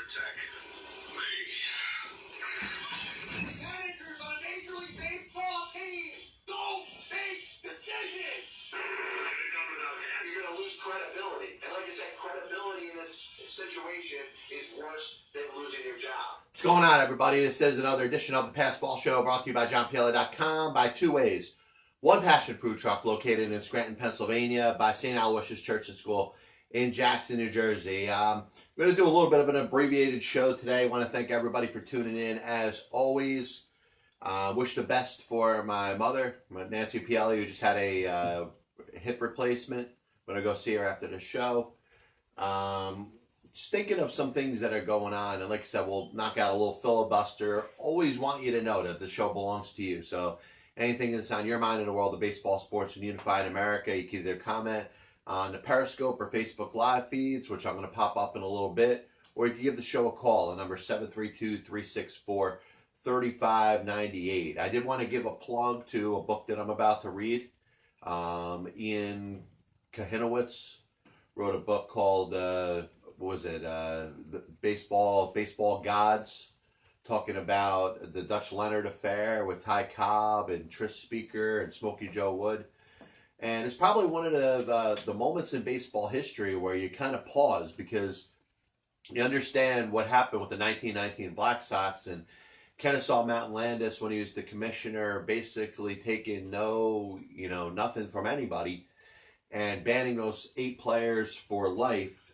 attack. Managers on a Major League Baseball team don't make decisions. You're going to lose credibility. And like I said, credibility in this situation is worse than losing your job. What's going on, everybody? This is another edition of the Passball Show, brought to you by JohnPiela.com by two ways. One Passion Food Truck located in Scranton, Pennsylvania, by St. Aloysius Church and School in Jackson, New Jersey. We're going to do a little bit of an abbreviated show today. I want to thank everybody for tuning in. As always, wish the best for my mother, Nancy Pielli, who just had a hip replacement. I'm going to go see her after the show. Just thinking of some things that are going on. And like I said, we'll knock out a little filibuster. Always want you to know that the show belongs to you. So anything that's on your mind in the world of baseball, sports, and unified America, you can either comment on the Periscope or Facebook Live feeds, which I'm going to pop up in a little bit, or you can give the show a call. The number is 732-364-3598. I did want to give a plug to a book that I'm about to read. Ian Kahinowitz wrote a book called, Baseball Gods, talking about the Dutch Leonard affair with Ty Cobb and Tris Speaker and Smokey Joe Wood. And it's probably one of the moments in baseball history where you kind of pause, because you understand what happened with the 1919 Black Sox and Kennesaw Mountain Landis, when he was the commissioner, basically taking nothing from anybody and banning those 8 players for life.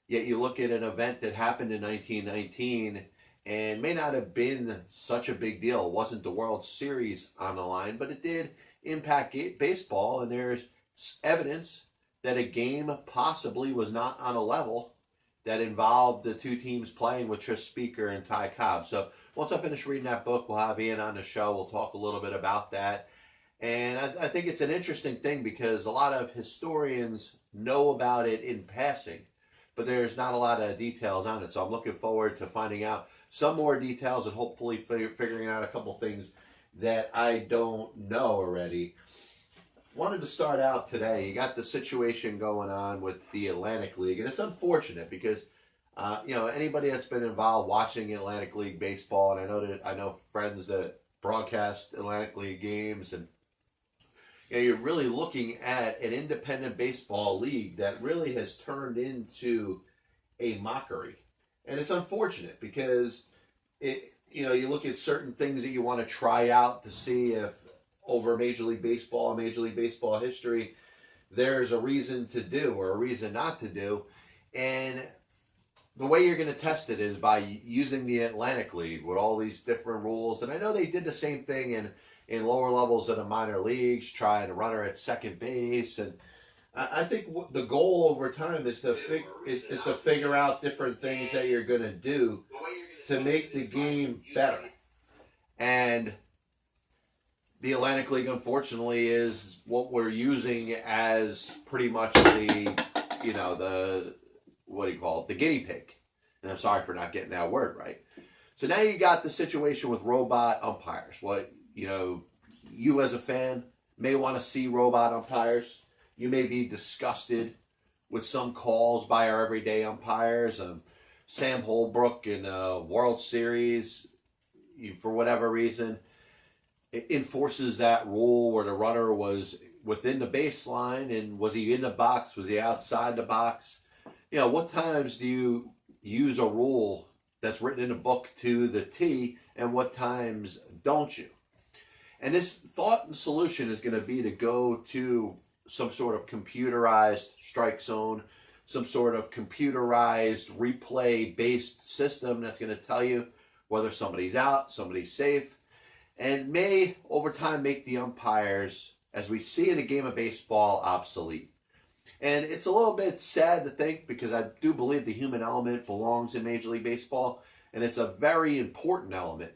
Yet you look at an event that happened in 1919 and may not have been such a big deal. It wasn't the World Series on the line, but it did impact baseball, and there's evidence that a game possibly was not on a level that involved the two teams playing with Tris Speaker and Ty Cobb. So once I finish reading that book, we'll have Ian on the show. We'll talk a little bit about that. And I think it's an interesting thing, because a lot of historians know about it in passing, but there's not a lot of details on it. So I'm looking forward to finding out some more details and hopefully figuring out a couple things that I don't know already. Wanted to start out today. You got the situation going on with the Atlantic League, and it's unfortunate because anybody that's been involved watching Atlantic League baseball, and I know friends that broadcast Atlantic League games, and you're really looking at an independent baseball league that really has turned into a mockery. And it's unfortunate because you look at certain things that you want to try out to see if over Major League Baseball and Major League Baseball history, there's a reason to do or a reason not to do. And the way you're going to test it is by using the Atlantic League with all these different rules. And I know they did the same thing in lower levels of the minor leagues, trying to runner at second base. And I think the goal over time is to figure out different things that you're going to do to make the game better. And the Atlantic League, unfortunately, is what we're using as pretty much the guinea pig. And I'm sorry for not getting that word right. So now you got the situation with robot umpires. You as a fan may want to see robot umpires. You may be disgusted with some calls by our everyday umpires. Sam Holbrook in a World Series, for whatever reason, it enforces that rule where the runner was within the baseline, and was he in the box? Was he outside the box? What times do you use a rule that's written in a book to the T, and what times don't you? And this thought and solution is going to be to go to some sort of computerized strike zone, some sort of computerized replay-based system that's going to tell you whether somebody's out, somebody's safe, and may, over time, make the umpires, as we see in a game of baseball, obsolete. And it's a little bit sad to think, because I do believe the human element belongs in Major League Baseball, and it's a very important element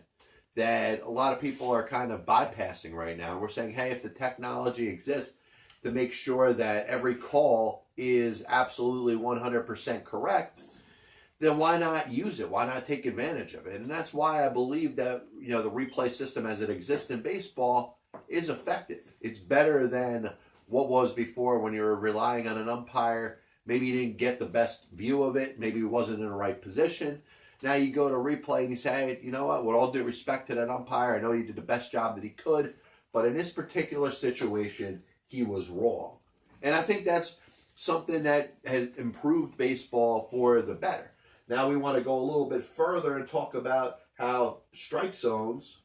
that a lot of people are kind of bypassing right now. We're saying, hey, if the technology exists to make sure that every call is absolutely 100% correct, then why not use it? Why not take advantage of it? And that's why I believe that the replay system as it exists in baseball is effective. It's better than what was before, when you were relying on an umpire. Maybe you didn't get the best view of it. Maybe he wasn't in the right position. Now you go to replay and you say, hey, you know what, with all due respect to that umpire, I know he did the best job that he could, but in this particular situation, he was wrong. And I think that's something that has improved baseball for the better. Now we want to go a little bit further and talk about how strike zones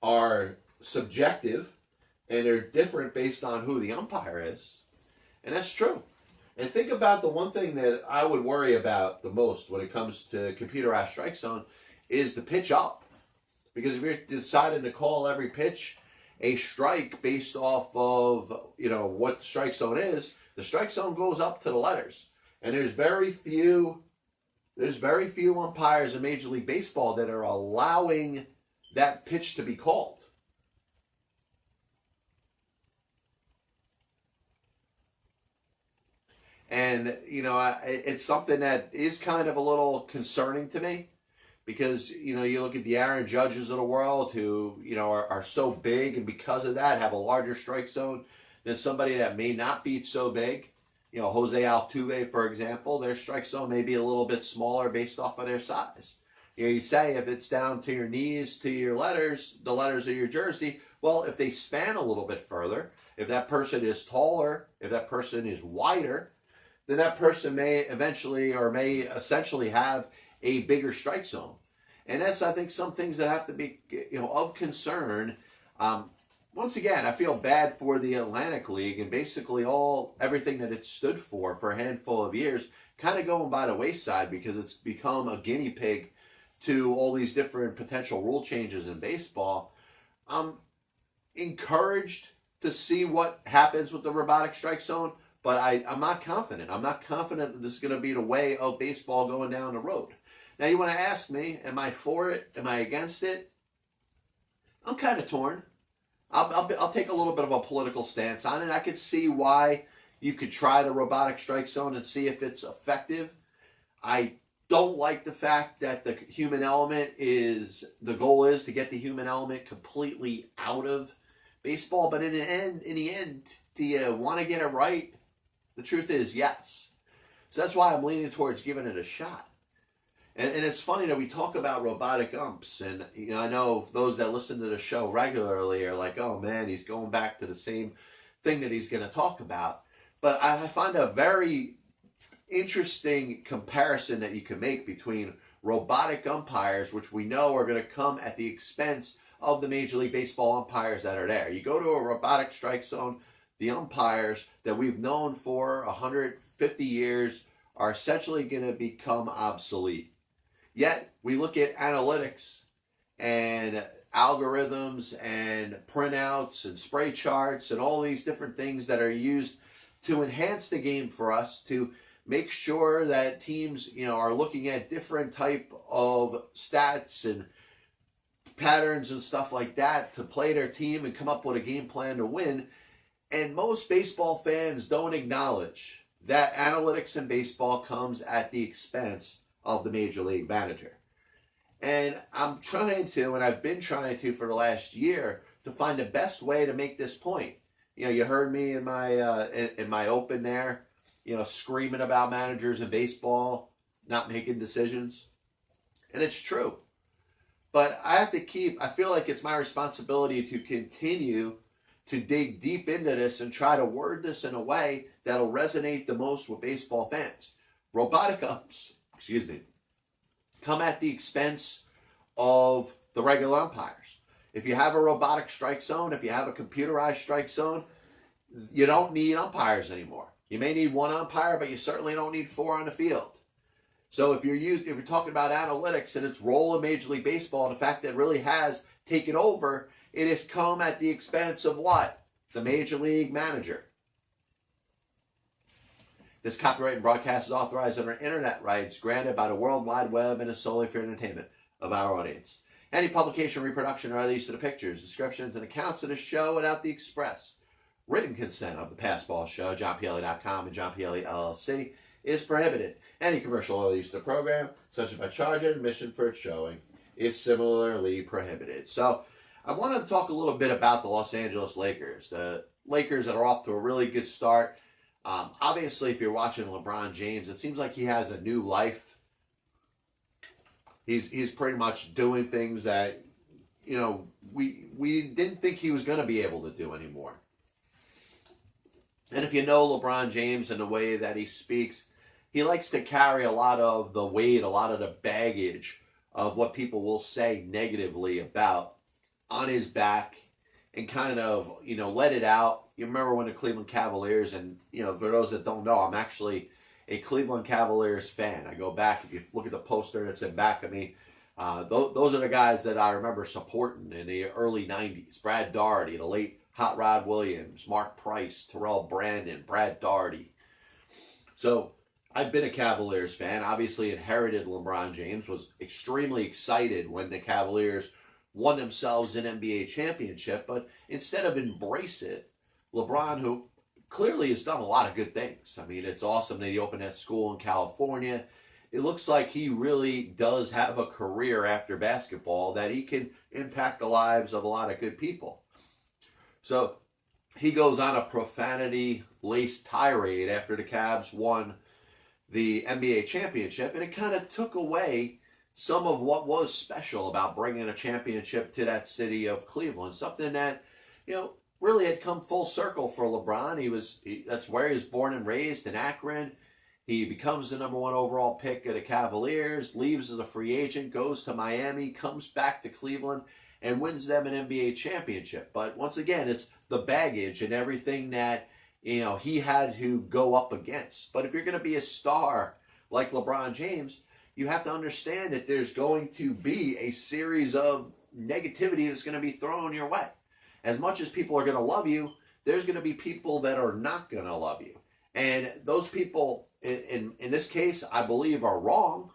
are subjective and they're different based on who the umpire is. And that's true. And think about the one thing that I would worry about the most when it comes to computerized strike zone is the pitch up. Because if you're deciding to call every pitch a strike based off of, what the strike zone is, the strike zone goes up to the letters. And there's very few umpires in Major League Baseball that are allowing that pitch to be called. And, it's something that is kind of a little concerning to me because, you look at the Aaron Judges of the world who, are so big and because of that have a larger strike zone than somebody that may not be so big. Jose Altuve, for example, their strike zone may be a little bit smaller based off of their size. You say if it's down to your knees to your letters, the letters of your jersey, well, if they span a little bit further, if that person is taller, if that person is wider, then that person may essentially have a bigger strike zone. And that's, I think, some things that have to be, of concern. Once again, I feel bad for the Atlantic League and basically everything that it stood for a handful of years kind of going by the wayside because it's become a guinea pig to all these different potential rule changes in baseball. I'm encouraged to see what happens with the robotic strike zone, but I'm not confident. I'm not confident that this is going to be the way of baseball going down the road. Now, you want to ask me, am I for it? Am I against it? I'm kind of torn. I'll take a little bit of a political stance on it. I could see why you could try the robotic strike zone and see if it's effective. I don't like the fact that the human element the goal is to get the human element completely out of baseball. But in the end, do you want to get it right? The truth is yes. So that's why I'm leaning towards giving it a shot. And it's funny that we talk about robotic umps, and I know those that listen to the show regularly are like, oh man, he's going back to the same thing that he's going to talk about. But I find a very interesting comparison that you can make between robotic umpires, which we know are going to come at the expense of the Major League Baseball umpires that are there. You go to a robotic strike zone, the umpires that we've known for 150 years are essentially going to become obsolete. Yet, we look at analytics and algorithms and printouts and spray charts and all these different things that are used to enhance the game for us, to make sure that teams, are looking at different type of stats and patterns and stuff like that to play their team and come up with a game plan to win. And most baseball fans don't acknowledge that analytics in baseball comes at the expense of the Major League manager. And I'm trying to, and I've been trying to for the last year, to find the best way to make this point. You heard me in my open there, screaming about managers in baseball not making decisions. And it's true. But I feel like it's my responsibility to continue to dig deep into this and try to word this in a way that'll resonate the most with baseball fans. Robotic umps, come at the expense of the regular umpires. If you have a robotic strike zone, if you have a computerized strike zone, you don't need umpires anymore. You may need one umpire, but you certainly don't need four on the field. So if you're talking about analytics and its role in Major League Baseball and the fact that it really has taken over, it has come at the expense of what? The Major League manager. This copyright and broadcast is authorized under internet rights granted by the World Wide Web and is solely for entertainment of our audience. Any publication, reproduction, or other use of the pictures, descriptions, and accounts of the show without the express written consent of the Passball Show, JohnPLE.com and John PLE LLC, is prohibited. Any commercial or other use of the program, such as by charge or admission for its showing, is similarly prohibited. So, I want to talk a little bit about the Los Angeles Lakers. The Lakers that are off to a really good start. Obviously, if you're watching LeBron James, it seems like he has a new life He's pretty much doing things that, we didn't think he was going to be able to do anymore. And if you know LeBron James and the way that he speaks, he likes to carry a lot of the weight, a lot of the baggage of what people will say negatively about on his back, and kind of, let it out. You remember when the Cleveland Cavaliers, and, for those that don't know, I'm actually a Cleveland Cavaliers fan. I go back, if you look at the poster that's in back of me, those are the guys that I remember supporting in the early 90s. Brad Daugherty, the late Hot Rod Williams, Mark Price, Terrell Brandon, Brad Daugherty. So I've been a Cavaliers fan, obviously inherited LeBron James, was extremely excited when the Cavaliers won themselves an NBA championship, but instead of embrace it, LeBron, who clearly has done a lot of good things. I mean, it's awesome that he opened that school in California. It looks like he really does have a career after basketball that he can impact the lives of a lot of good people. So he goes on a profanity-laced tirade after the Cavs won the NBA championship, and it kind of took away some of what was special about bringing a championship to that city of Cleveland. Something that, really had come full circle for LeBron. That's where he was born and raised, in Akron. He becomes the number 1 overall pick of the Cavaliers, leaves as a free agent, goes to Miami, comes back to Cleveland, and wins them an NBA championship. But once again, it's the baggage and everything that, he had to go up against. But if you're going to be a star like LeBron James, you have to understand that there's going to be a series of negativity that's going to be thrown your way. As much as people are going to love you, there's going to be people that are not going to love you. And those people, in this case, I believe are wrong.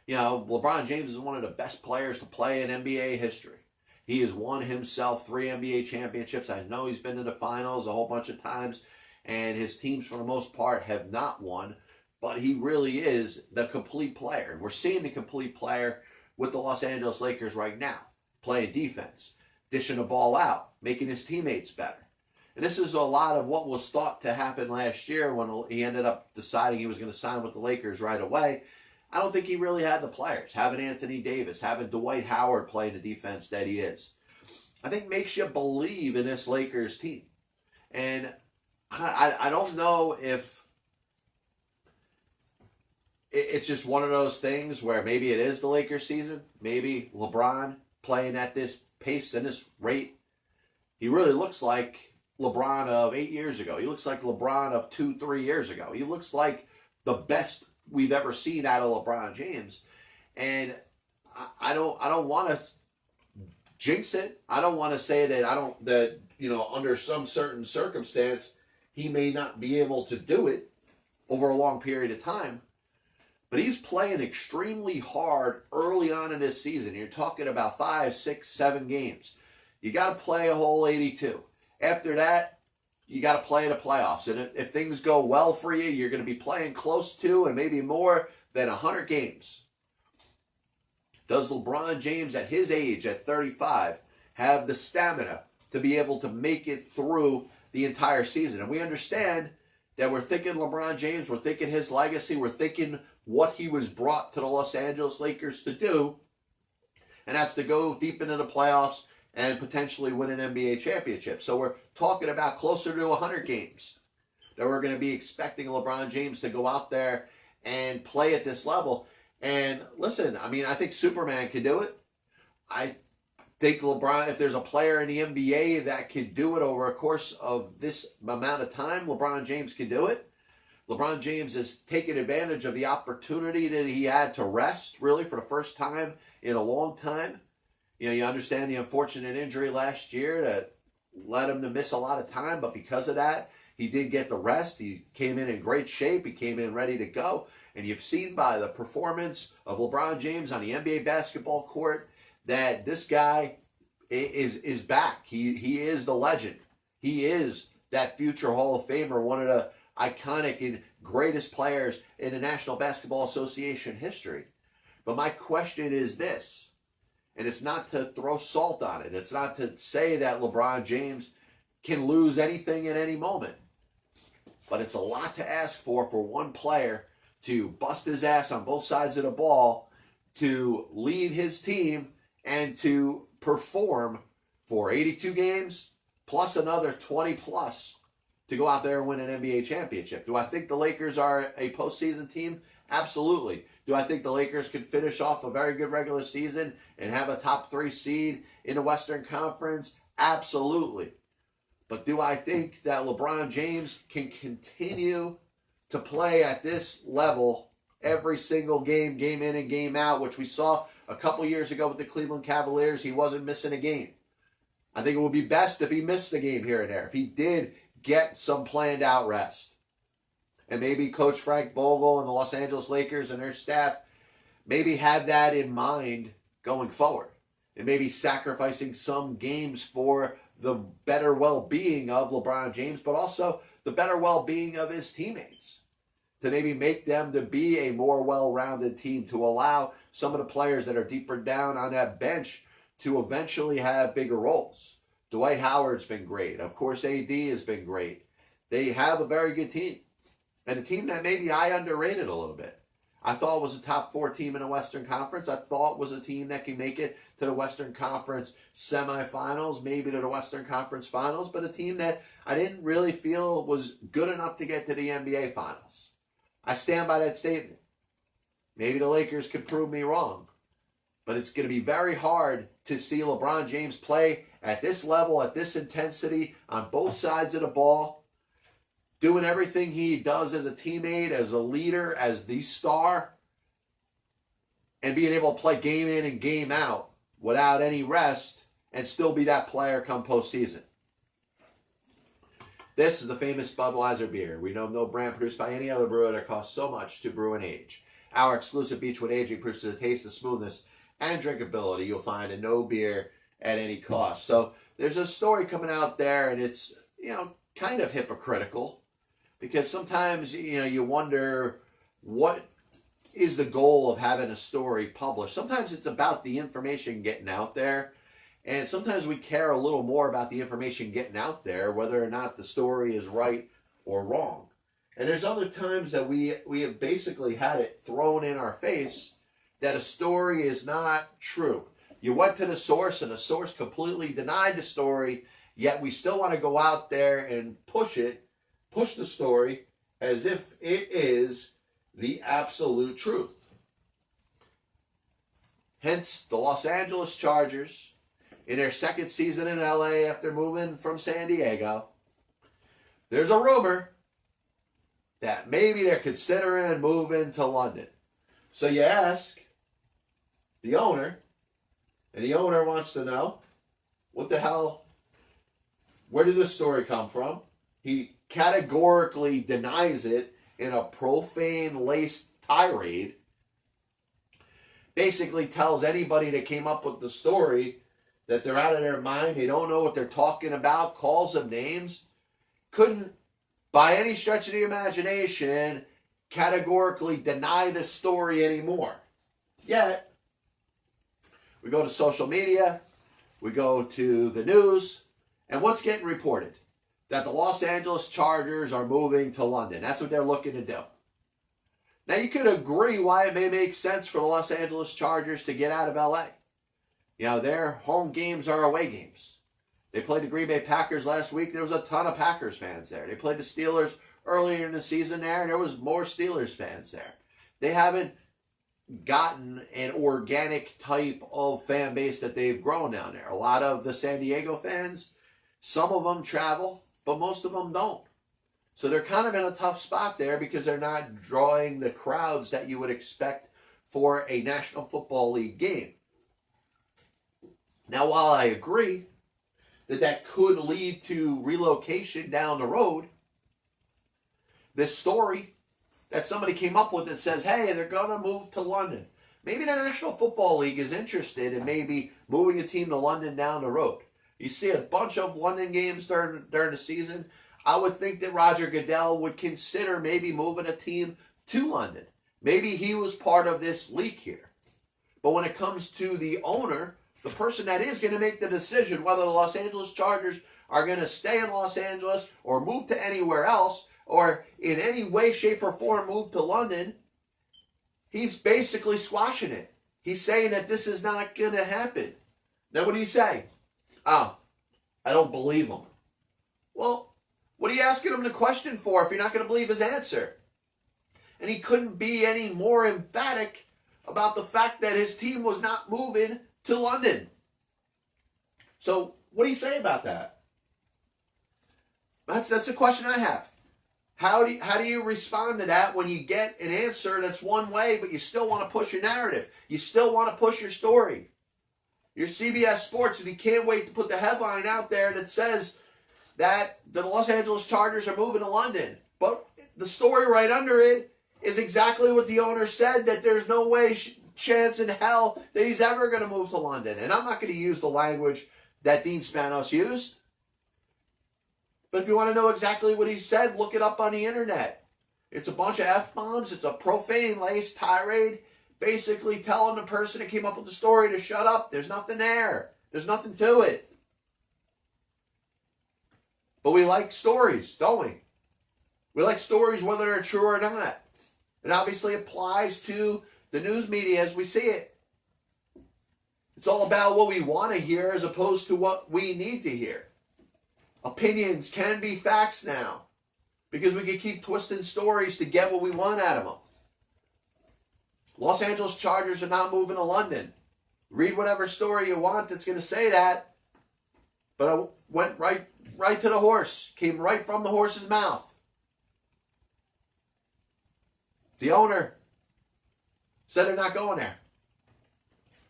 LeBron James is one of the best players to play in NBA history. He has won himself 3 NBA championships. I know he's been to the finals a whole bunch of times, and his teams, for the most part, have not won. But he really is the complete player. We're seeing the complete player with the Los Angeles Lakers right now, playing defense, dishing the ball out, making his teammates better. And this is a lot of what was thought to happen last year when he ended up deciding he was going to sign with the Lakers right away. I don't think he really had the players. Having Anthony Davis, having Dwight Howard playing the defense that he is, I think makes you believe in this Lakers team. And I don't know if it's just one of those things where maybe it is the Lakers season. Maybe LeBron playing at this pace and this rate, he really looks like LeBron of 8 years ago. He looks like LeBron of 2-3 years ago. He looks like the best we've ever seen out of LeBron James. And I don't want to jinx it. I don't want to say that under some certain circumstance he may not be able to do it over a long period of time. But he's playing extremely hard early on in this season. You're talking about 5, 6, 7 games. You got to play a whole 82. After that, you got to play the playoffs. And if things go well for you, you're going to be playing close to and maybe more than 100 games. Does LeBron James at his age, at 35, have the stamina to be able to make it through the entire season? And we understand that we're thinking LeBron James, we're thinking his legacy, we're thinking what he was brought to the Los Angeles Lakers to do, and that's to go deep into the playoffs and potentially win an NBA championship. So we're talking about closer to 100 games that we're going to be expecting LeBron James to go out there and play at this level. And listen, I think Superman can do it. I think LeBron, if there's a player in the NBA that could do it over a course of this amount of time, LeBron James can do it. LeBron James has taken advantage of the opportunity that he had to rest, really, for the first time in a long time. You understand the unfortunate injury last year that led him to miss a lot of time, but because of that, he did get the rest. He came in great shape. He came in ready to go. And you've seen by the performance of LeBron James on the NBA basketball court that this guy is back. He is the legend. He is that future Hall of Famer, one of the iconic and greatest players in the National Basketball Association history. But my question is this, and it's not to throw salt on it. It's not to say that LeBron James can lose anything at any moment. But it's a lot to ask for one player to bust his ass on both sides of the ball to lead his team and to perform for 82 games plus another 20 plus to go out there and win an NBA championship. Do I think the Lakers are a postseason team? Absolutely. Do I think the Lakers could finish off a very good regular season and have a top 3 seed in the Western Conference? Absolutely. But do I think that LeBron James can continue to play at this level every single game, game in and game out, which we saw a couple years ago with the Cleveland Cavaliers? He wasn't missing a game. I think it would be best if he missed the game here and there, if he did get some planned out rest. And maybe Coach Frank Vogel and the Los Angeles Lakers and their staff maybe had that in mind going forward. And maybe sacrificing some games for the better well-being of LeBron James, but also the better well-being of his teammates. To maybe make them to be a more well-rounded team, to allow some of the players that are deeper down on that bench to eventually have bigger roles. Dwight Howard's been great. Of course, AD has been great. They have a very good team. And a team that maybe I underrated a little bit. I thought was a top 4 team in the Western Conference. I thought was a team that can make it to the Western Conference semifinals, maybe to the Western Conference finals, but a team that I didn't really feel was good enough to get to the NBA finals. I stand by that statement. Maybe the Lakers could prove me wrong, but it's going to be very hard to see LeBron James play at this level, at this intensity, on both sides of the ball, doing everything he does as a teammate, as a leader, as the star, and being able to play game in and game out without any rest and still be that player come postseason. This is the famous Budweiser beer. We know no brand produced by any other brewer that costs so much to brew and age. Our exclusive Beechwood aging produces the taste, the smoothness, and drinkability you'll find in no beer at any cost. So there's a story coming out there, and it's, kind of hypocritical, because sometimes, you wonder what is the goal of having a story published. Sometimes it's about the information getting out there, and sometimes we care a little more about the information getting out there, whether or not the story is right or wrong. And there's other times that we have basically had it thrown in our face that a story is not true. You went to the source and the source completely denied the story, yet we still want to go out there and push the story as if it is the absolute truth. Hence, the Los Angeles Chargers, in their second season in LA after moving from San Diego, there's a rumor that maybe they're considering moving to London. So you ask the owner, and the owner wants to know, what the hell, where did this story come from? He categorically denies it in a profane-laced tirade. Basically tells anybody that came up with the story that they're out of their mind, they don't know what they're talking about, calls them names. Couldn't, by any stretch of the imagination, categorically deny this story anymore. Yet, we go to social media, we go to the news, and what's getting reported? That the Los Angeles Chargers are moving to London. That's what they're looking to do. Now, you could agree why it may make sense for the Los Angeles Chargers to get out of LA. Their home games are away games. They played the Green Bay Packers last week. There was a ton of Packers fans there. They played the Steelers earlier in the season there, and there was more Steelers fans there. They haven't gotten an organic type of fan base that they've grown down there. A lot of the San Diego fans, some of them travel, but most of them don't. So they're kind of in a tough spot there because they're not drawing the crowds that you would expect for a National Football League game. Now, while I agree that could lead to relocation down the road, this story that somebody came up with that says, hey, they're going to move to London. Maybe the National Football League is interested in maybe moving a team to London down the road. You see a bunch of London games during the season. I would think that Roger Goodell would consider maybe moving a team to London. Maybe he was part of this leak here. But when it comes to the owner, the person that is going to make the decision whether the Los Angeles Chargers are going to stay in Los Angeles or move to anywhere else or in any way, shape, or form move to London, he's basically squashing it. He's saying that this is not going to happen. Now, what do you say? Oh, I don't believe him. Well, what are you asking him the question for if you're not going to believe his answer? And he couldn't be any more emphatic about the fact that his team was not moving to London. So, what do you say about that? That's the question I have. How do you respond to that when you get an answer that's one way, but you still want to push your narrative? You still want to push your story. You're CBS Sports, and you can't wait to put the headline out there that says that the Los Angeles Chargers are moving to London. But the story right under it is exactly what the owner said, that there's no way, chance in hell that he's ever going to move to London. And I'm not going to use the language that Dean Spanos used. But if you want to know exactly what he said, look it up on the internet. It's a bunch of F-bombs. It's a profane laced tirade, basically telling the person that came up with the story to shut up. There's nothing there. There's nothing to it. But we like stories, don't we? We like stories whether they're true or not. It obviously applies to the news media as we see it. It's all about what we want to hear as opposed to what we need to hear. Opinions can be facts now because we can keep twisting stories to get what we want out of them. Los Angeles Chargers are not moving to London. Read whatever story you want that's going to say that. But I went right to the horse. Came right from the horse's mouth. The owner said they're not going there.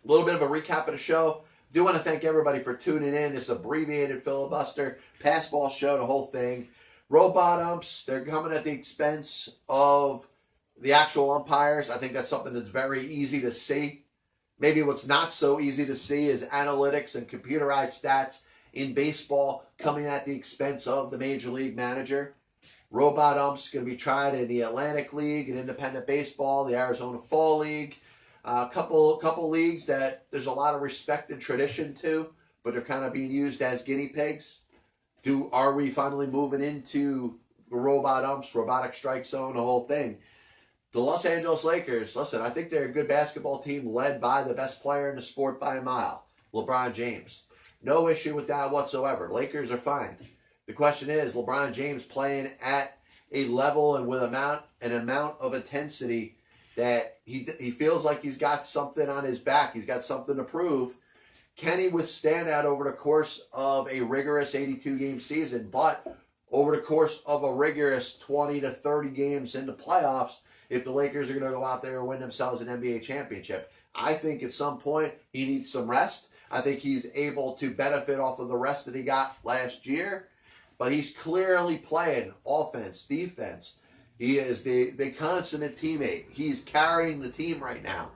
A little bit of a recap of the show. Do want to thank everybody for tuning in. This abbreviated filibuster, passball show, the whole thing. Robot umps, they're coming at the expense of the actual umpires. I think that's something that's very easy to see. Maybe what's not so easy to see is analytics and computerized stats in baseball coming at the expense of the major league manager. Robot umps going to be tried in the Atlantic League, in independent baseball, the Arizona Fall League. A couple leagues that there's a lot of respect and tradition to, but they're kind of being used as guinea pigs. Are we finally moving into robot umps, robotic strike zone, the whole thing? The Los Angeles Lakers, listen, I think they're a good basketball team led by the best player in the sport by a mile, LeBron James. No issue with that whatsoever. Lakers are fine. The question is, LeBron James playing at a level and with an amount of intensity that he feels like he's got something on his back. He's got something to prove. Can he withstand that over the course of a rigorous 82-game season? But over the course of a rigorous 20 to 30 games in the playoffs, if the Lakers are going to go out there and win themselves an NBA championship, I think at some point he needs some rest. I think he's able to benefit off of the rest that he got last year. But he's clearly playing offense, defense. He is the consummate teammate. He's carrying the team right now.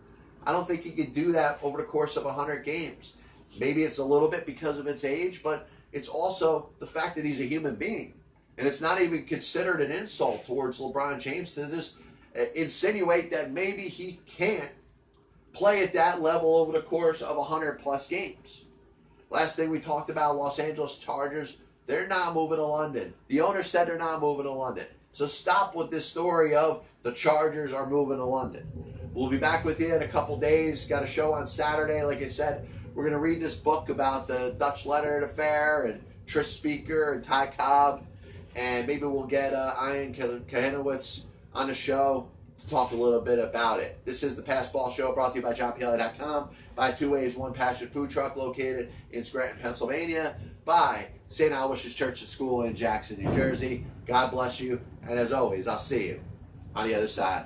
I don't think he could do that over the course of 100 games. Maybe it's a little bit because of his age, but it's also the fact that he's a human being. And it's not even considered an insult towards LeBron James to just insinuate that maybe he can't play at that level over the course of 100-plus games. Last thing we talked about, Los Angeles Chargers, they're not moving to London. The owner said they're not moving to London. So stop with this story of the Chargers are moving to London. We'll be back with you in a couple days. Got a show on Saturday. Like I said, we're going to read this book about the Dutch Leonard affair and Trish Speaker and Ty Cobb. And maybe we'll get Ian Kahinowitz on the show to talk a little bit about it. This is the Passball Show brought to you by JohnPLA.com, by Two Ways, One Passion Food Truck located in Scranton, Pennsylvania, by St. Aloysius Church and School in Jackson, New Jersey. God bless you. And as always, I'll see you on the other side.